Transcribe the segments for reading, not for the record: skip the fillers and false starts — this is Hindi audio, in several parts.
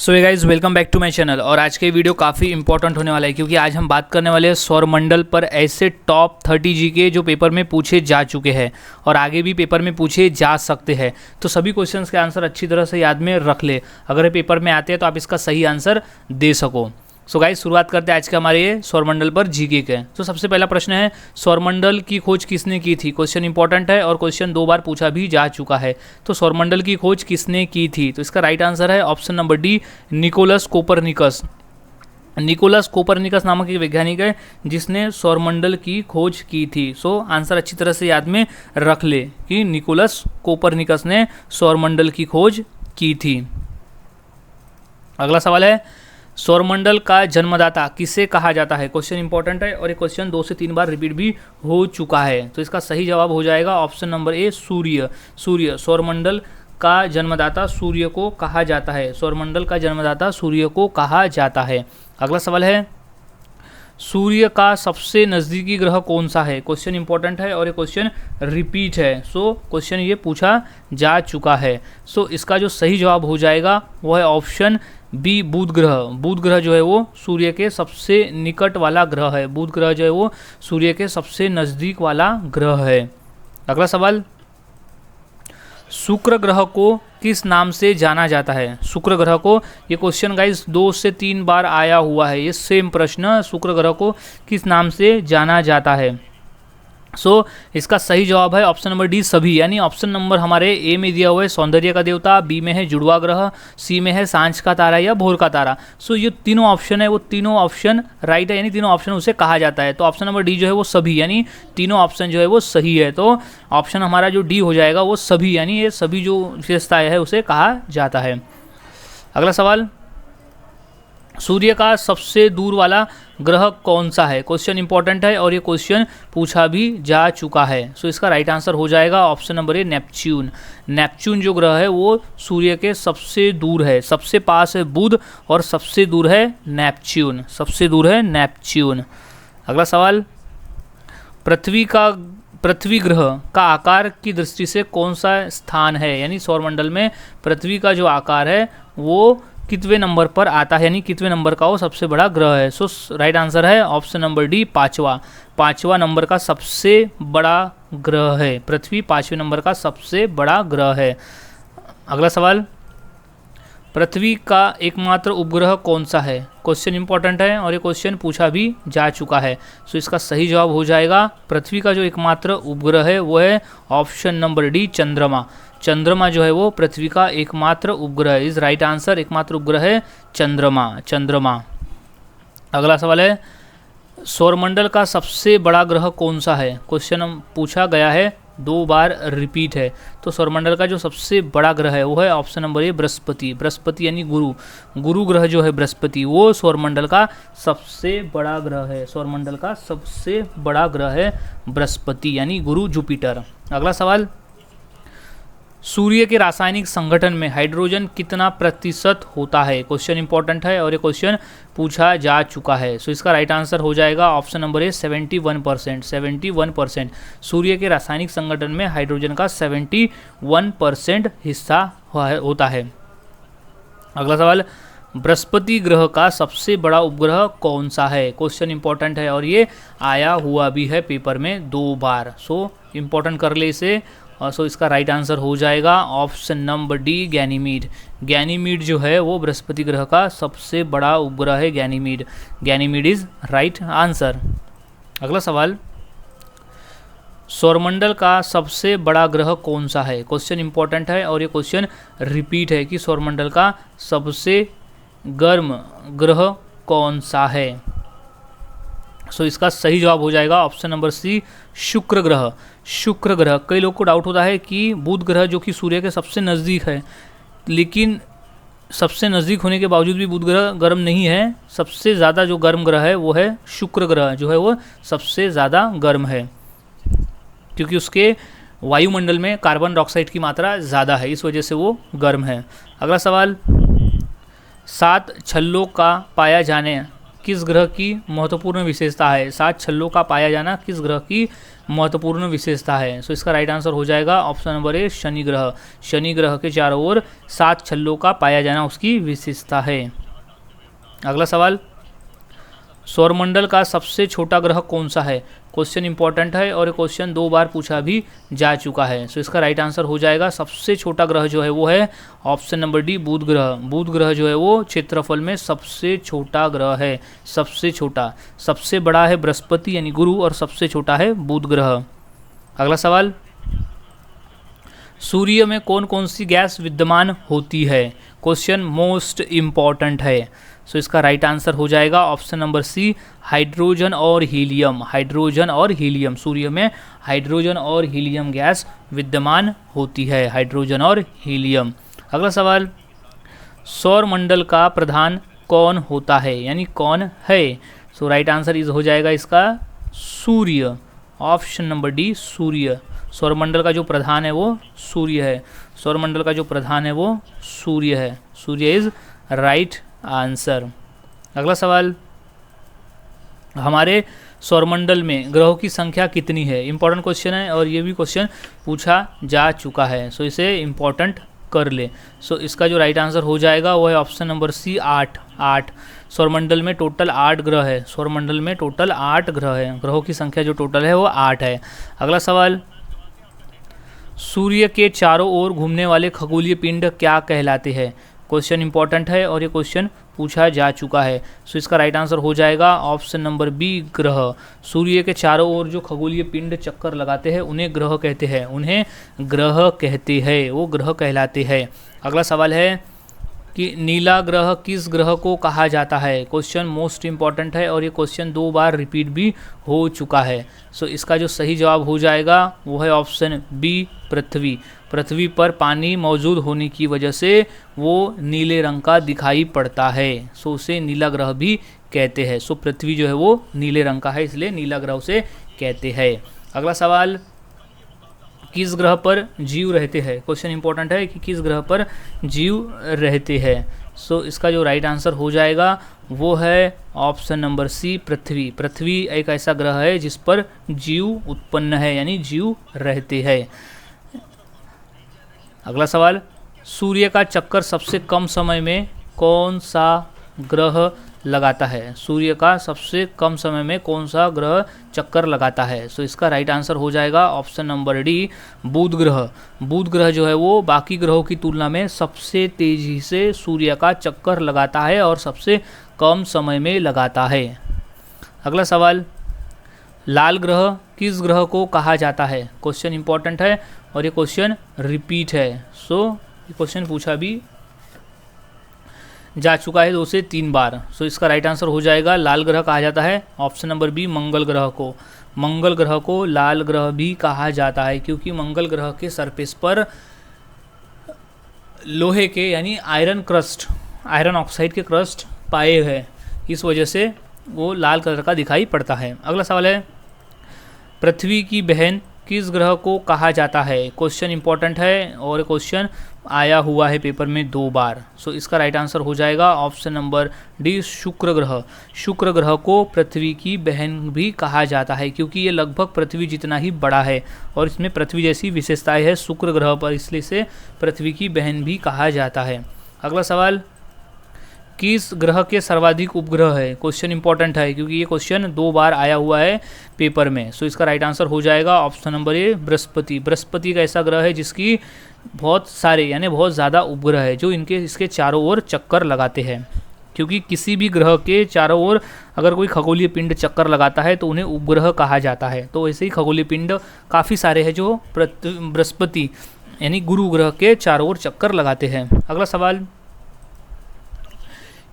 So guys welcome back to my channel. और आज के वीडियो काफ़ी इंपॉर्टेंट होने वाला है क्योंकि आज हम बात करने वाले हैं सौरमंडल पर ऐसे टॉप 30 जीके जो पेपर में पूछे जा चुके हैं और आगे भी पेपर में पूछे जा सकते हैं। तो सभी क्वेश्चंस के आंसर अच्छी तरह से याद में रख ले, अगर ये पेपर में आते हैं तो आप इसका सही आंसर दे सको। सो गाइस शुरुआत करते हैं आज के हमारे ये सौरमंडल पर जीके के। तो सबसे पहला प्रश्न है, सौरमंडल की खोज किसने की थी। क्वेश्चन इंपॉर्टेंट है और क्वेश्चन 2 बार पूछा भी जा चुका है। तो सौरमंडल की खोज किसने की थी, तो इसका राइट आंसर है option number D, Nicholas Copernicus. Nicholas Copernicus नामक एक वैज्ञानिक है जिसने सौरमंडल की खोज की थी। सो आंसर अच्छी तरह से याद में रख ले कि निकोलस कोपरनिकस ने सौरमंडल की खोज की थी। अगला सवाल है, सौरमंडल का जन्मदाता किसे कहा जाता है। क्वेश्चन इंपॉर्टेंट है और ये क्वेश्चन 2 से 3 बार रिपीट भी हो चुका है। तो इसका सही जवाब हो जाएगा ऑप्शन नंबर ए, सूर्य। सूर्य सौरमंडल का जन्मदाता सूर्य को कहा जाता है। सौरमंडल का जन्मदाता सूर्य को कहा जाता है। अगला सवाल है, सूर्य का सबसे नज़दीकी ग्रह कौन सा है। क्वेश्चन इंपॉर्टेंट है और ये क्वेश्चन रिपीट है। सो क्वेश्चन ये पूछा जा चुका है। सो इसका जो सही जवाब हो जाएगा वो है ऑप्शन बी, बुध ग्रह। बुध ग्रह जो है वो सूर्य के सबसे निकट वाला ग्रह है। बुध ग्रह जो है वो सूर्य के सबसे नज़दीक वाला ग्रह है। अगला सवाल, शुक्र ग्रह को किस नाम से जाना जाता है। शुक्र ग्रह को, ये क्वेश्चन गाइस 2 से 3 बार आया हुआ है। ये सेम प्रश्न, शुक्र ग्रह को किस नाम से जाना जाता है। सो इसका सही जवाब है ऑप्शन नंबर डी, सभी। यानी ऑप्शन नंबर हमारे ए में दिया हुआ है सौंदर्य का देवता, बी में है जुड़वा ग्रह, सी में है सांझ का तारा या भोर का तारा। सो ये तीनों ऑप्शन है वो तीनों ऑप्शन राइट है, यानी तीनों ऑप्शन उसे कहा जाता है। तो ऑप्शन नंबर डी जो है वो सभी, यानी तीनों ऑप्शन जो है वो सही है। तो ऑप्शन हमारा जो डी हो जाएगा वो सभी, यानी ये सभी जो विशेषताएं है उसे कहा जाता है। अगला सवाल, सूर्य का सबसे दूर वाला ग्रह कौन सा है। क्वेश्चन इंपॉर्टेंट है और ये क्वेश्चन पूछा भी जा चुका है। सो इसका राइट आंसर हो जाएगा option number A, Neptune. Neptune जो ग्रह है वो सूर्य के सबसे दूर है। सबसे पास है बुध और सबसे दूर है नेपच्यून। सबसे दूर है नेपच्यून। अगला सवाल, पृथ्वी ग्रह का आकार की दृष्टि से कौन सा स्थान है। यानी सौरमंडल में पृथ्वी का जो आकार है वो कितवें नंबर पर आता है, यानी कितवें नंबर का वो सबसे बड़ा ग्रह है। सो राइट आंसर है ऑप्शन नंबर डी, 5वां नंबर का सबसे बड़ा ग्रह है। पृथ्वी 5वें नंबर का सबसे बड़ा ग्रह है। अगला सवाल, पृथ्वी का एकमात्र उपग्रह कौन सा है। क्वेश्चन इंपॉर्टेंट है और ये क्वेश्चन पूछा भी जा चुका है। सो इसका सही जवाब हो जाएगा, पृथ्वी का जो एकमात्र उपग्रह है वो है ऑप्शन नंबर डी, चंद्रमा। चंद्रमा जो है वो पृथ्वी का एकमात्र उपग्रह है। इस राइट आंसर एकमात्र उपग्रह है चंद्रमा। अगला सवाल है, सौरमंडल का सबसे बड़ा ग्रह कौन सा है। क्वेश्चन पूछा गया है, 2 बार रिपीट है। तो सौरमंडल का जो सबसे बड़ा ग्रह है वो है option number A, Brihaspati. Brihaspati यानी गुरु ग्रह जो है बृहस्पति, वो सौरमंडल का सबसे बड़ा ग्रह है। सौरमंडल का सबसे बड़ा ग्रह है बृहस्पति यानी गुरु, जुपिटर। अगला सवाल, सूर्य के रासायनिक संगठन में हाइड्रोजन कितना प्रतिशत होता है। क्वेश्चन इंपॉर्टेंट है और ये क्वेश्चन पूछा जा चुका है। सो इसका राइट आंसर हो जाएगा ऑप्शन नंबर ए, 71%। 71%। सूर्य के रासायनिक संगठन में हाइड्रोजन का 71% हिस्सा होता है। अगला सवाल, बृहस्पति ग्रह का सबसे बड़ा उपग्रह कौन सा है। क्वेश्चन इंपॉर्टेंट है और ये आया हुआ भी है पेपर में 2 बार। सो इंपॉर्टेंट कर ले इसे। सो इसका राइट आंसर हो जाएगा option number D, Ganymede. Ganymede जो है वो बृहस्पति ग्रह का सबसे बड़ा उपग्रह है, Ganymede. Ganymede is right answer. अगला सवाल, सौरमंडल का सबसे बड़ा ग्रह कौन सा है। क्वेश्चन इंपॉर्टेंट है और ये क्वेश्चन रिपीट है कि सौरमंडल का सबसे गर्म ग्रह कौन सा है। सो इसका सही जवाब हो जाएगा ऑप्शन नंबर सी, शुक्र ग्रह। शुक्र ग्रह, कई लोग को डाउट होता है कि बुध ग्रह जो कि सूर्य के सबसे नज़दीक है, लेकिन सबसे नज़दीक होने के बावजूद भी बुध ग्रह गर्म नहीं है। सबसे ज़्यादा जो गर्म ग्रह है वो है शुक्र ग्रह, जो है वो सबसे ज़्यादा गर्म है क्योंकि उसके वायुमंडल में कार्बन डाइऑक्साइड की मात्रा ज़्यादा है, इस वजह से वो गर्म है। अगला सवाल, 7 छल्लों का पाया जाने किस ग्रह की महत्वपूर्ण विशेषता है? 7 छल्लों का पाया जाना किस ग्रह की महत्वपूर्ण विशेषता है? सो इसका राइट आंसर हो जाएगा ऑप्शन नंबर ए, शनि ग्रह। शनि ग्रह के चारों ओर 7 छल्लों का पाया जाना उसकी विशेषता है। अगला सवाल, सौरमंडल का सबसे छोटा ग्रह कौन सा है? क्वेश्चन इंपॉर्टेंट है और ये क्वेश्चन 2 बार पूछा भी जा चुका है। सो इसका राइट आंसर हो जाएगा सबसे छोटा ग्रह जो है वो है ऑप्शन नंबर डी, बुध ग्रह। बुध ग्रह जो है वो क्षेत्रफल में सबसे छोटा ग्रह है, सबसे छोटा। सबसे बड़ा है बृहस्पति यानी गुरु और सबसे छोटा है बुध ग्रह। अगला सवाल, सूर्य में कौन कौन सी गैस विद्यमान होती है? क्वेश्चन मोस्ट इम्पॉर्टेंट है। सो इसका राइट आंसर हो जाएगा ऑप्शन नंबर सी, हाइड्रोजन और हीलियम। हाइड्रोजन और हीलियम, सूर्य में हाइड्रोजन और हीलियम गैस विद्यमान होती है, हाइड्रोजन और हीलियम। अगला सवाल, सौरमंडल का प्रधान कौन होता है यानी कौन है? सो राइट आंसर इज हो जाएगा इसका सूर्य, ऑप्शन नंबर डी, सूर्य। सौरमंडल का जो प्रधान है वो सूर्य है। सौरमंडल का जो प्रधान है वो सूर्य है। सूर्य इज राइट आंसर। अगला सवाल, हमारे सौरमंडल में ग्रहों की संख्या कितनी है? इंपॉर्टेंट क्वेश्चन है और ये भी क्वेश्चन पूछा जा चुका है, सो इसे इंपॉर्टेंट कर ले। सो इसका जो राइट आंसर हो जाएगा वो है ऑप्शन नंबर सी, 8। सौरमंडल में टोटल 8 ग्रह है। सौरमंडल में टोटल 8 ग्रह है। ग्रहों की संख्या जो टोटल है वो 8 है। अगला सवाल, सूर्य के चारों ओर घूमने वाले खगोलीय पिंड क्या कहलाते हैं? क्वेश्चन इंपॉर्टेंट है और ये क्वेश्चन पूछा जा चुका है। सो इसका राइट आंसर हो जाएगा ऑप्शन नंबर बी, ग्रह। सूर्य के चारों ओर जो खगोलीय पिंड चक्कर लगाते हैं उन्हें ग्रह कहते हैं, उन्हें ग्रह कहते हैं, वो ग्रह कहलाते हैं। अगला सवाल है कि नीला ग्रह किस ग्रह को कहा जाता है? क्वेश्चन मोस्ट इम्पॉर्टेंट है और ये क्वेश्चन 2 बार रिपीट भी हो चुका है। सो इसका जो सही जवाब हो जाएगा वो है ऑप्शन बी, पृथ्वी। पृथ्वी पर पानी मौजूद होने की वजह से वो नीले रंग का दिखाई पड़ता है, सो उसे नीला ग्रह भी कहते हैं। सो पृथ्वी जो है वो नीले रंग का है, इसलिए नीला ग्रह उसे कहते हैं। अगला सवाल, किस ग्रह पर जीव रहते हैं? क्वेश्चन इंपॉर्टेंट है कि किस ग्रह पर जीव रहते हैं। सो इसका जो राइट आंसर हो जाएगा वो है ऑप्शन नंबर सी, पृथ्वी। पृथ्वी एक ऐसा ग्रह है जिस पर जीव उत्पन्न है यानी जीव रहते हैं। अगला सवाल, सूर्य का चक्कर सबसे कम समय में कौन सा ग्रह लगाता है? सूर्य का सबसे कम समय में कौन सा ग्रह चक्कर लगाता है? सो इसका राइट आंसर हो जाएगा ऑप्शन नंबर डी, बुध ग्रह। बुध ग्रह जो है वो बाकी ग्रहों की तुलना में सबसे तेजी से सूर्य का चक्कर लगाता है और सबसे कम समय में लगाता है। अगला सवाल, लाल ग्रह किस ग्रह को कहा जाता है? क्वेश्चन इंपॉर्टेंट है और ये क्वेश्चन रिपीट है। सो ये क्वेश्चन पूछा भी जा चुका है 2 से 3 बार। सो इसका राइट आंसर हो जाएगा लाल ग्रह कहा जाता है ऑप्शन नंबर बी, मंगल ग्रह को। मंगल ग्रह को लाल ग्रह भी कहा जाता है क्योंकि मंगल ग्रह के सरफेस पर लोहे के यानी आयरन क्रस्ट, आयरन ऑक्साइड के क्रस्ट पाए हैं, इस वजह से वो लाल कलर का दिखाई पड़ता है। अगला सवाल है, पृथ्वी की बहन किस ग्रह को कहा जाता है? क्वेश्चन इंपॉर्टेंट है और क्वेश्चन आया हुआ है पेपर में 2 बार। सो इसका राइट आंसर हो जाएगा ऑप्शन नंबर डी, शुक्र ग्रह। शुक्र ग्रह को पृथ्वी की बहन भी कहा जाता है क्योंकि ये लगभग पृथ्वी जितना ही बड़ा है और इसमें पृथ्वी जैसी विशेषताएं है शुक्र ग्रह पर, इसलिए इसे पृथ्वी की बहन भी कहा जाता है। अगला सवाल, किस ग्रह के सर्वाधिक उपग्रह है? क्वेश्चन इंपॉर्टेंट है क्योंकि ये क्वेश्चन 2 बार आया हुआ है पेपर में। सो इसका राइट आंसर हो जाएगा option number A, Brihaspati. Brihaspati एक ऐसा ग्रह है जिसकी बहुत सारे यानी बहुत ज़्यादा उपग्रह है जो इसके चारों ओर चक्कर लगाते हैं, क्योंकि किसी भी ग्रह के चारों ओर अगर कोई खगोलीय पिंड चक्कर लगाता है तो उन्हें उपग्रह कहा जाता है। तो वैसे ही खगोलीय पिंड काफ़ी सारे हैं जो बृहस्पति यानी गुरु ग्रह के चारों ओर चक्कर लगाते हैं। अगला सवाल,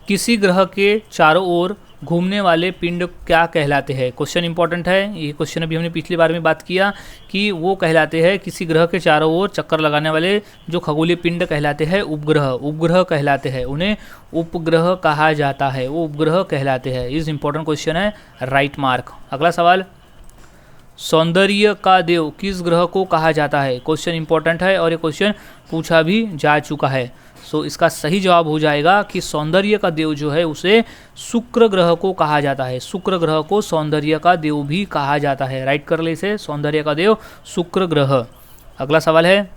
किसी ग्रह के चारों ओर घूमने वाले पिंड क्या कहलाते हैं? क्वेश्चन इंपॉर्टेंट है, ये क्वेश्चन अभी हमने पिछली बार में बात किया कि वो कहलाते हैं किसी ग्रह के चारों ओर चक्कर लगाने वाले जो खगोलीय पिंड कहलाते हैं उपग्रह, उपग्रह कहलाते हैं, उन्हें उपग्रह कहा जाता है, वो उपग्रह कहलाते हैं। इस इंपॉर्टेंट क्वेश्चन है, राइट मार्क। अगला सवाल, सौंदर्य का देव किस ग्रह को कहा जाता है? क्वेश्चन इंपॉर्टेंट है और ये क्वेश्चन पूछा भी जा चुका है। सो इसका सही जवाब हो जाएगा कि सौंदर्य का देव जो है उसे शुक्र ग्रह को कहा जाता है। शुक्र ग्रह को सौंदर्य का देव भी कहा जाता है। राइट कर ले इसे, सौंदर्य का देव शुक्र ग्रह। अगला सवाल है,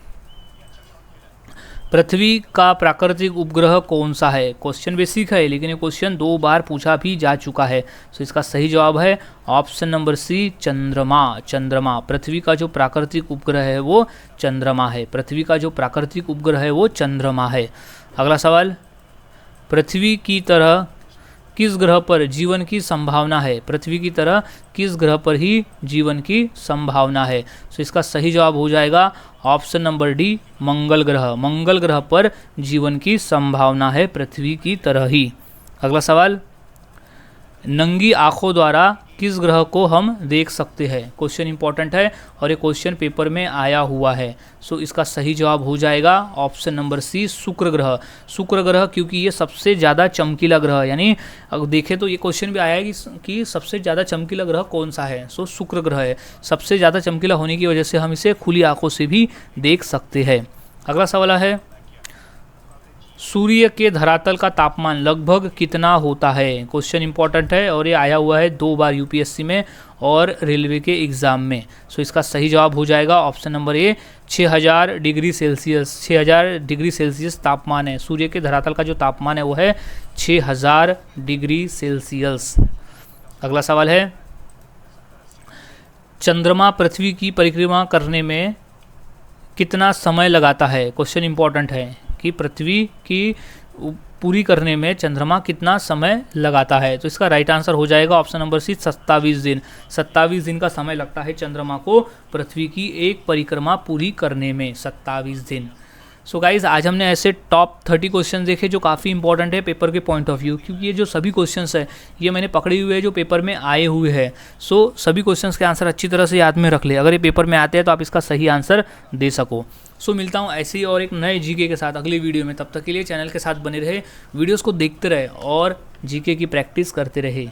पृथ्वी का प्राकृतिक उपग्रह कौन सा है? क्वेश्चन बेसिक है लेकिन ये क्वेश्चन 2 बार पूछा भी जा चुका है। सो इसका सही जवाब है ऑप्शन नंबर सी, चंद्रमा। चंद्रमा, पृथ्वी का जो प्राकृतिक उपग्रह है वो चंद्रमा है। पृथ्वी का जो प्राकृतिक उपग्रह है वो चंद्रमा है। अगला सवाल, पृथ्वी की तरह किस ग्रह पर जीवन की संभावना है? पृथ्वी की तरह किस ग्रह पर ही जीवन की संभावना है? सो इसका सही जवाब हो जाएगा ऑप्शन नंबर डी, मंगल ग्रह। मंगल ग्रह पर जीवन की संभावना है पृथ्वी की तरह ही। अगला सवाल, नंगी आंखों द्वारा किस ग्रह को हम देख सकते हैं? क्वेश्चन इंपॉर्टेंट है और ये क्वेश्चन पेपर में आया हुआ है। सो इसका सही जवाब हो जाएगा ऑप्शन नंबर सी, शुक्र ग्रह। शुक्र ग्रह क्योंकि ये सबसे ज़्यादा चमकीला ग्रह है, यानी अगर देखें तो ये क्वेश्चन भी आया है कि सबसे ज़्यादा चमकीला ग्रह कौन सा है? सो शुक्र ग्रह है। सबसे ज़्यादा चमकीला होने की वजह से हम इसे खुली आंखों से भी देख सकते हैं। अगला सवाल है, सूर्य के धरातल का तापमान लगभग कितना होता है? क्वेश्चन इंपॉर्टेंट है और ये आया हुआ है 2 बार यूपीएससी में और रेलवे के एग्ज़ाम में। सो इसका सही जवाब हो जाएगा option number A, 6000 degree Celsius. 6000 degree Celsius तापमान है। सूर्य के धरातल का जो तापमान है वो है 6000 डिग्री सेल्सियस। अगला सवाल है, चंद्रमा पृथ्वी की परिक्रमा करने में कितना समय लगाता है? क्वेश्चन इंपॉर्टेंट है कि पृथ्वी की पूरी करने में चंद्रमा कितना समय लगाता है। तो इसका राइट आंसर हो जाएगा ऑप्शन नंबर सी, 27 दिन। 27 दिन का समय लगता है चंद्रमा को पृथ्वी की एक परिक्रमा पूरी करने में, 27 दिन। सो गाइज़, आज हमने ऐसे टॉप 30 क्वेश्चन देखे जो काफ़ी इंपॉर्टेंट है पेपर के पॉइंट ऑफ व्यू, क्योंकि ये जो सभी क्वेश्चंस है ये मैंने पकड़े हुए हैं जो पेपर में आए हुए हैं। सो सभी क्वेश्चंस के आंसर अच्छी तरह से याद में रख ले, अगर ये पेपर में आते हैं तो आप इसका सही आंसर दे सको। सो मिलता हूँ ऐसे ही और एक नए जीके के साथ अगली वीडियो में। तब तक के लिए चैनल के साथ बने रहे, वीडियोज़ को देखते रहे और जीके की प्रैक्टिस करते रहे।